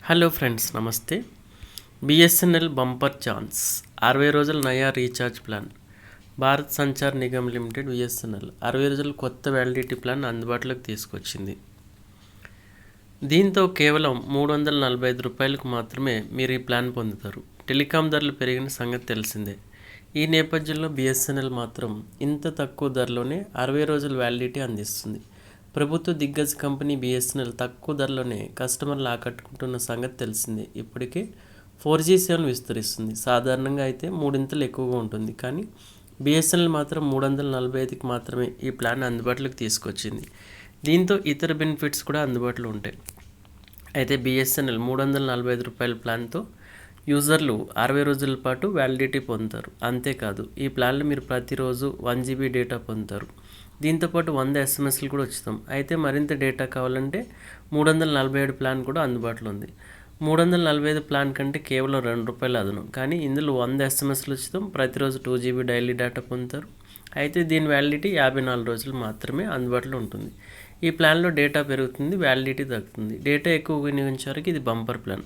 Hello friends, నమస్తే. BSNL bumper chance 60 రోజుల నయా recharge plan. Bharat Sanchar Nigam limited BSNL 60 రోజుల కొత్త వ్యాలిడిటీ ప్లాన్ అందుబాటులోకి తీసుకొచ్చింది. దీంతో కేవలం ₹345 మాత్రమే మీరు ఈ ప్లాన్ పొందుతారు. టెలికాం ధరలు పెరిగిన సంగతి తెలిసిందే. ఈ నేపథ్యంలో బిఎస్ఎన్ఎల్ మాత్రం ఇంత తక్కువ ధరలోనే 60 రోజుల వ్యాలిడిటీ అందిస్తుంది. ప్రభుత్వ దిగ్గజ కంపెనీ బిఎస్ఎన్ఎల్ తక్కువ ధరలోనే కస్టమర్లు ఆకట్టుకుంటున్న సంగతి తెలిసిందే. ఇప్పటికే 4G సేవను విస్తరిస్తుంది. సాధారణంగా అయితే మూడింతలు ఎక్కువగా ఉంటుంది, కానీ బిఎస్ఎన్ఎల్ మాత్రం 345కి మాత్రమే ఈ ప్లాన్ అందుబాటులోకి తీసుకొచ్చింది. దీంతో ఇతర బెనిఫిట్స్ కూడా అందుబాటులో ఉంటాయి. అయితే బిఎస్ఎన్ఎల్ ₹345 ప్లాన్తో యూజర్లు 60 రోజుల పాటు వ్యాలిడిటీ పొందుతారు. అంతేకాదు, ఈ ప్లాన్లో మీరు ప్రతిరోజు 1 GB డేటా పొందుతారు. దీంతోపాటు 100 SMSలు కూడా ఉచితం. అయితే మరింత డేటా కావాలంటే 347 ప్లాన్ కూడా అందుబాటులో ఉంది. 345 ప్లాన్ కంటే కేవలం ₹2 అదనం, కానీ ఇందులో 100 SMSలు ఉచితం, ప్రతిరోజు 2 GB డైలీ డేటా పొందుతారు. అయితే దీని వ్యాలిడిటీ 54 రోజులు మాత్రమే అందుబాటులో ఉంటుంది. ఈ ప్లాన్లో డేటా పెరుగుతుంది, వ్యాలిడిటీ తగ్గుతుంది. డేటా ఎక్కువ వినియోగించే వారికి ఇది బంపర్ ప్లాన్.